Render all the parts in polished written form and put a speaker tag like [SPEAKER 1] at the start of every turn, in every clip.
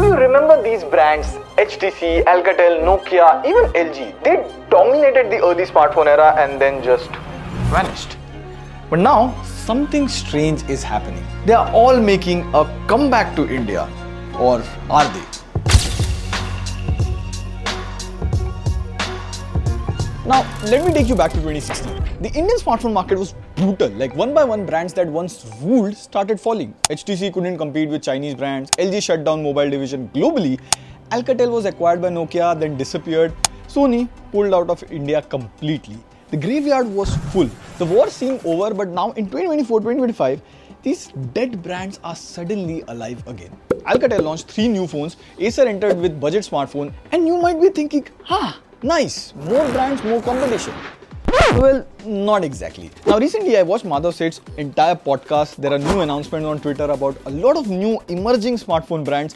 [SPEAKER 1] Do you remember these brands? HTC, Alcatel, Nokia, even LG. They dominated the early smartphone era and then just vanished. But now, something strange is happening. They are all making a comeback to India. Or are they? Now, let me take you back to 2016. The Indian smartphone market was brutal. Like one by one, brands that once ruled started falling. HTC couldn't compete with Chinese brands. LG shut down mobile division globally. Alcatel was acquired by Nokia, then disappeared. Sony pulled out of India completely. The graveyard was full. The war seemed over, but now in 2024-2025, these dead brands are suddenly alive again. Alcatel launched 3 new phones. Acer entered with budget smartphone, and you might be thinking, nice, more brands, more competition. Well, not exactly. Now recently I watched Madhav Seth's entire podcast. There are new announcements on Twitter about a lot of new emerging smartphone brands.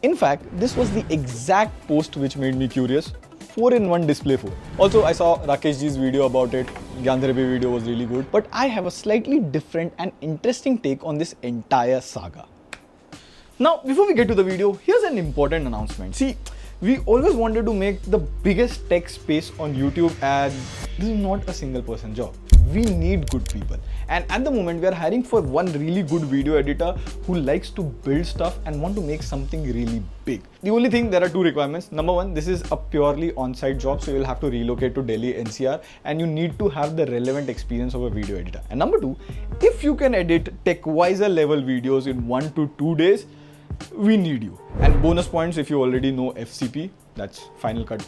[SPEAKER 1] In fact, this was the exact post which made me curious. 4-in-1 display phone. Also, I saw Rakesh ji's video about it. Gandharbi video was really good. But I have a slightly different and interesting take on this entire saga. Now, before we get to the video, here's an important announcement. See, we always wanted to make the biggest tech space on YouTube, and this is not a single person job. We need good people. And at the moment, we are hiring for one really good video editor who likes to build stuff and want to make something really big. The only thing, there are 2 requirements. Number 1, this is a purely on-site job, so you'll have to relocate to Delhi NCR, and you need to have the relevant experience of a video editor. And number 2, if you can edit TechWiser level videos in 1 to 2 days, we need you. And bonus points if you already know FCP, that's Final Cut.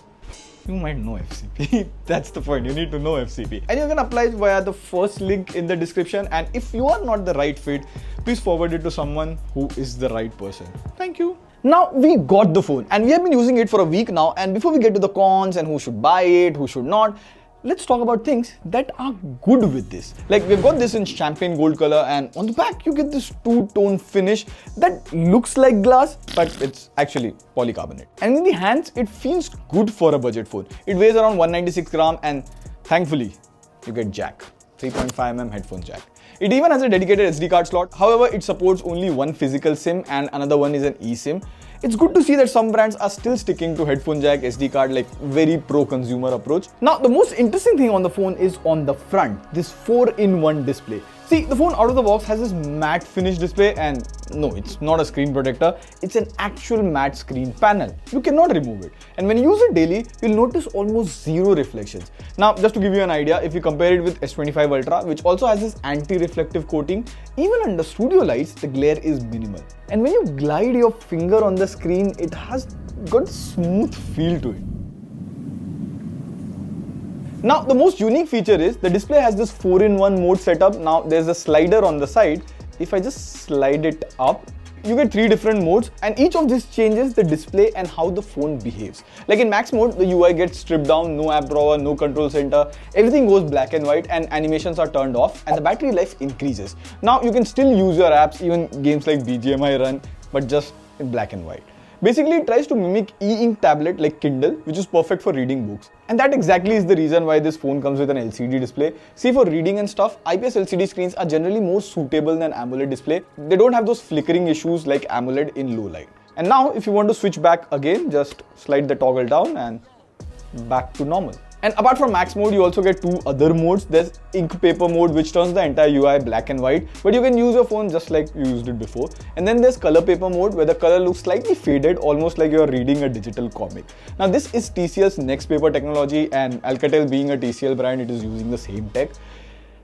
[SPEAKER 1] You might know FCP. That's the point, you need to know FCP. And you can apply via the first link in the description, and if you are not the right fit, please forward it to someone who is the right person. Thank you. Now we got the phone and we have been using it for a week now, and before we get to the cons and who should buy it, who should not, let's talk about things that are good with this. Like we've got this in champagne gold color, and on the back you get this 2-tone finish that looks like glass, but it's actually polycarbonate. And in the hands, it feels good for a budget phone. It weighs around 196 grams, and thankfully you get jack, 3.5mm headphone jack. It even has a dedicated SD card slot. However, it supports only one physical SIM and another one is an eSIM. It's good to see that some brands are still sticking to headphone jack, SD card, like very pro-consumer approach. Now, the most interesting thing on the phone is on the front, this 4-in-1 display. See, the phone out of the box has this matte finish display, and no, it's not a screen protector. It's an actual matte screen panel. You cannot remove it. And when you use it daily, you'll notice almost zero reflections. Now, just to give you an idea, if you compare it with S25 Ultra, which also has this anti-reflective coating, even under studio lights, the glare is minimal. And when you glide your finger on the screen, it has got a smooth feel to it. Now, the most unique feature is the display has this 4-in-1 mode setup. Now, there's a slider on the side. If I just slide it up, you get 3 different modes, and each of these changes the display and how the phone behaves. Like in max mode, the UI gets stripped down, no app drawer, no control center, everything goes black and white, and animations are turned off, and the battery life increases. Now, you can still use your apps, even games like BGMI run, but just in black and white. Basically, it tries to mimic e-ink tablet like Kindle, which is perfect for reading books. And that exactly is the reason why this phone comes with an LCD display. See, for reading and stuff, IPS LCD screens are generally more suitable than AMOLED display. They don't have those flickering issues like AMOLED in low light. And now, if you want to switch back again, just slide the toggle down and back to normal. And apart from max mode, you also get 2 other modes. There's ink paper mode, which turns the entire UI black and white, but you can use your phone just like you used it before. And then there's color paper mode, where the color looks slightly faded, almost like you're reading a digital comic. Now, this is TCL's Next Paper technology, and Alcatel being a TCL brand, it is using the same tech.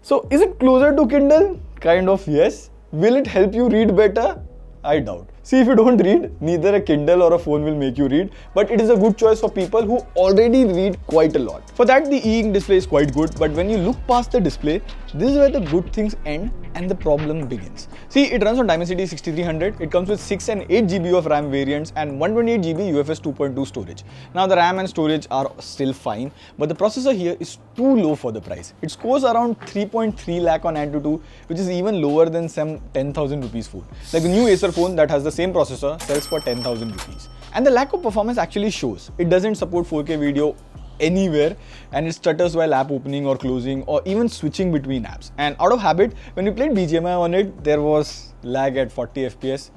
[SPEAKER 1] So, is it closer to Kindle? Kind of, yes. Will it help you read better? I doubt. See, if you don't read, neither a Kindle or a phone will make you read, but it is a good choice for people who already read quite a lot. For that, the e-ink display is quite good, but when you look past the display, this is where the good things end and the problem begins. See, it runs on Dimensity 6300, it comes with 6 and 8 GB of RAM variants and 128 GB UFS 2.2 storage. Now, the RAM and storage are still fine, but the processor here is too low for the price. It scores around 3.3 lakh on AnTuTu, which is even lower than some 10,000 rupees phone. Like the new Acer phone that has the same processor sells for 10,000 rupees. And the lack of performance actually shows. It doesn't support 4K video anywhere, and it stutters while app opening or closing or even switching between apps. And out of habit, when we played BGMI on it, there was lag at 40 FPS.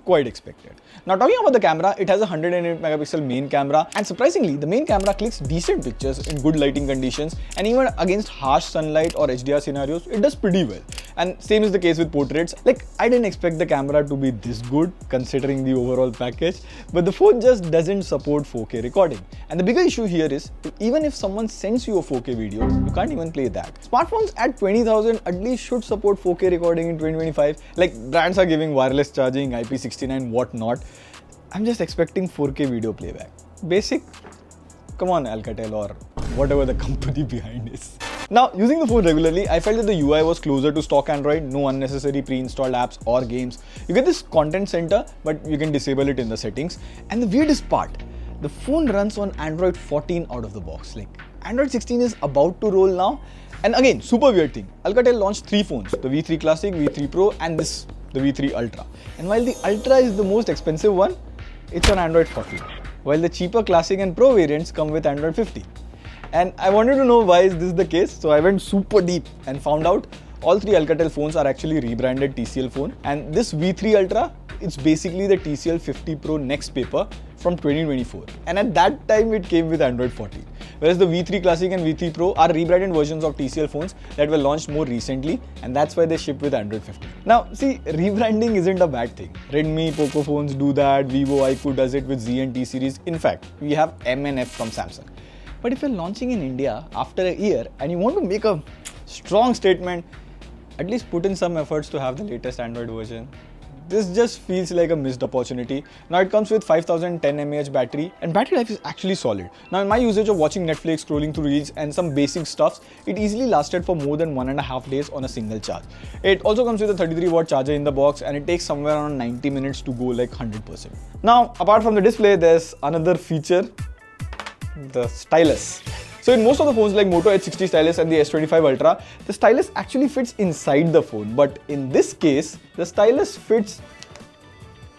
[SPEAKER 1] quite expected. Now talking about the camera, it has a 108 megapixel main camera, and surprisingly, the main camera clicks decent pictures in good lighting conditions, and even against harsh sunlight or HDR scenarios, it does pretty well. And same is the case with portraits. Like, I didn't expect the camera to be this good considering the overall package, but the phone just doesn't support 4K recording. And the bigger issue here is, even if someone sends you a 4K video, you can't even play that. Smartphones at 20,000 at least should support 4K recording in 2025. Like, brands are giving wireless charging, IP69, whatnot. I'm just expecting 4K video playback. Basic? Come on, Alcatel or whatever the company behind is. Now, using the phone regularly, I felt that the UI was closer to stock Android, no unnecessary pre-installed apps or games. You get this content center, but you can disable it in the settings. And the weirdest part, the phone runs on Android 14 out of the box. Like, Android 16 is about to roll now. And again, super weird thing, Alcatel launched 3 phones, the V3 Classic, V3 Pro and this, the V3 Ultra. And while the Ultra is the most expensive one, it's on Android 14. While the cheaper Classic and Pro variants come with Android 15. And I wanted to know why is this the case, so I went super deep and found out all 3 Alcatel phones are actually rebranded TCL phone, and this V3 Ultra, it's basically the TCL 50 Pro Next paper from 2024, and at that time it came with Android 14. Whereas the V3 Classic and V3 Pro are rebranded versions of TCL phones that were launched more recently, and that's why they ship with Android 15. Now see, rebranding isn't a bad thing. Redmi, Poco phones do that, Vivo, iQOO does it with Z and T series. In fact, we have M and F from Samsung. But if you're launching in India after a year and you want to make a strong statement, at least put in some efforts to have the latest Android version. This just feels like a missed opportunity. Now it comes with 5010 mAh battery, and battery life is actually solid. Now in my usage of watching Netflix, scrolling through reels and some basic stuffs, it easily lasted for more than 1.5 days on a single charge. It also comes with a 33-watt charger in the box, and it takes somewhere around 90 minutes to go like 100%. Now apart from the display, there's another feature, the stylus. So in most of the phones like Moto H60 stylus and the S25 Ultra, the stylus actually fits inside the phone. But in this case, the stylus fits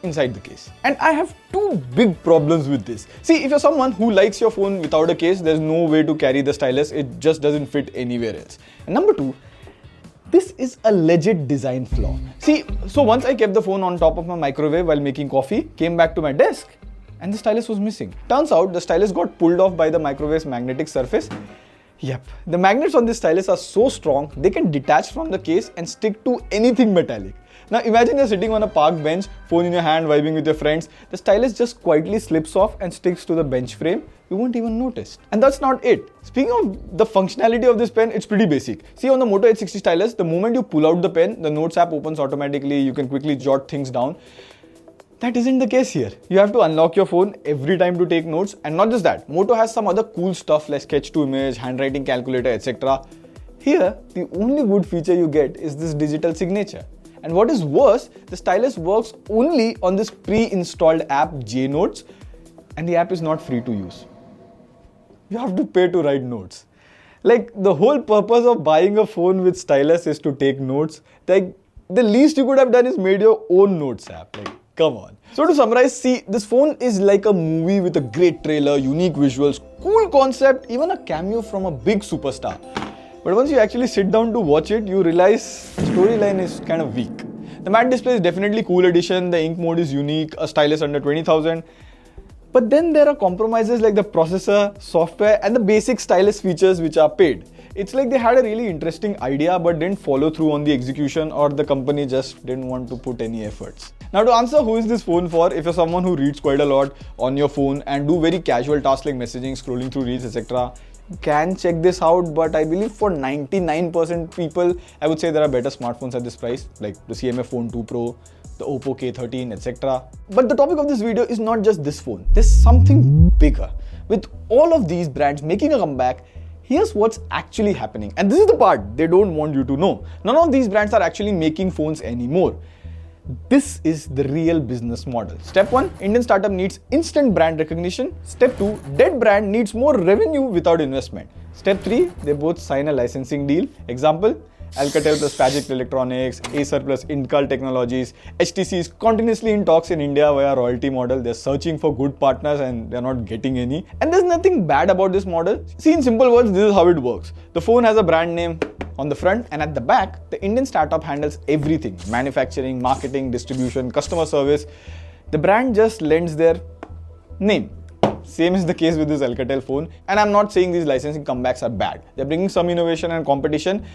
[SPEAKER 1] inside the case. And I have 2 big problems with this. See, if you're someone who likes your phone without a case, there's no way to carry the stylus. It just doesn't fit anywhere else. And number 2, this is a legit design flaw. See, so once I kept the phone on top of my microwave while making coffee, came back to my desk, and the stylus was missing. Turns out the stylus got pulled off by the microwave's magnetic surface. Yep, the magnets on this stylus are so strong, they can detach from the case and stick to anything metallic. Now imagine you're sitting on a park bench, phone in your hand, vibing with your friends. The stylus just quietly slips off and sticks to the bench frame. You won't even notice. And that's not it. Speaking of the functionality of this pen, it's pretty basic. See, on the Moto H60 stylus, the moment you pull out the pen, the Notes app opens automatically. You can quickly jot things down. That isn't the case here. You have to unlock your phone every time to take notes, and not just that, Moto has some other cool stuff like sketch to image, handwriting calculator, etc. Here, the only good feature you get is this digital signature. And what is worse, the stylus works only on this pre-installed app JNotes, and the app is not free to use. You have to pay to write notes. Like, the whole purpose of buying a phone with stylus is to take notes. Like, the least you could have done is made your own notes app. Like, come on. So to summarize, see, this phone is like a movie with a great trailer, unique visuals, cool concept, even a cameo from a big superstar. But once you actually sit down to watch it, you realize the storyline is kind of weak. The matte display is definitely cool addition, the ink mode is unique, a stylus under 20,000. But then there are compromises like the processor, software and the basic stylus features which are paid. It's like they had a really interesting idea but didn't follow through on the execution, or the company just didn't want to put any efforts. Now to answer who is this phone for, if you're someone who reads quite a lot on your phone and do very casual tasks like messaging, scrolling through reels, etc., you can check this out, but I believe for 99% people, I would say there are better smartphones at this price, like the CMF Phone 2 Pro, the Oppo K13, etc. But the topic of this video is not just this phone. There's something bigger. With all of these brands making a comeback, here's what's actually happening. And this is the part they don't want you to know. None of these brands are actually making phones anymore. This is the real business model. Step 1, Indian startup needs instant brand recognition. Step 2, dead brand needs more revenue without investment. Step 3, they both sign a licensing deal. Example, Alcatel plus Pagic Electronics, Acer plus Incal Technologies. HTC is continuously in talks in India via royalty model. They're searching for good partners and they're not getting any. And there's nothing bad about this model. See, in simple words, this is how it works. The phone has a brand name on the front, and at the back, the Indian startup handles everything: manufacturing, marketing, distribution, customer service. The brand just lends their name. Same is the case with this Alcatel phone. And I'm not saying these licensing comebacks are bad. They're bringing some innovation and competition,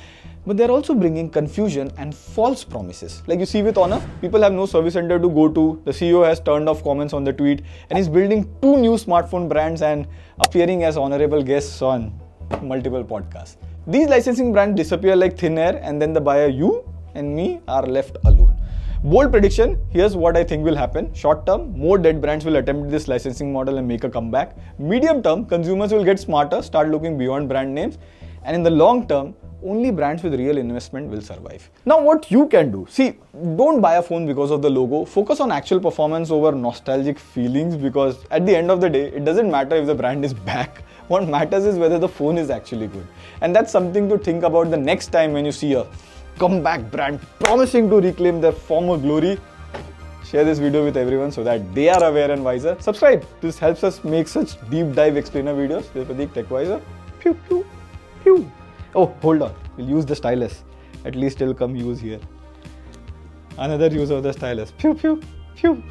[SPEAKER 1] but they're also bringing confusion and false promises. Like you see with Honor, people have no service center to go to. The CEO has turned off comments on the tweet, and he's building 2 new smartphone brands and appearing as honorable guests on multiple podcasts. These licensing brands disappear like thin air, and then the buyer, you and me, are left alone. Bold prediction, here's what I think will happen. Short term, more dead brands will attempt this licensing model and make a comeback. Medium term, consumers will get smarter, start looking beyond brand names. And in the long term, only brands with real investment will survive. Now what you can do, see, don't buy a phone because of the logo. Focus on actual performance over nostalgic feelings, because at the end of the day, it doesn't matter if the brand is back. What matters is whether the phone is actually good. And that's something to think about the next time when you see a comeback brand promising to reclaim their former glory. Share this video with everyone so that they are aware and wiser. Subscribe. This helps us make such deep dive explainer videos. This is Pradeep, TechWiser. Pew, pew, pew. Oh, hold on. We'll use the stylus. At least it'll come use here. Another use of the stylus. Pew, pew, pew.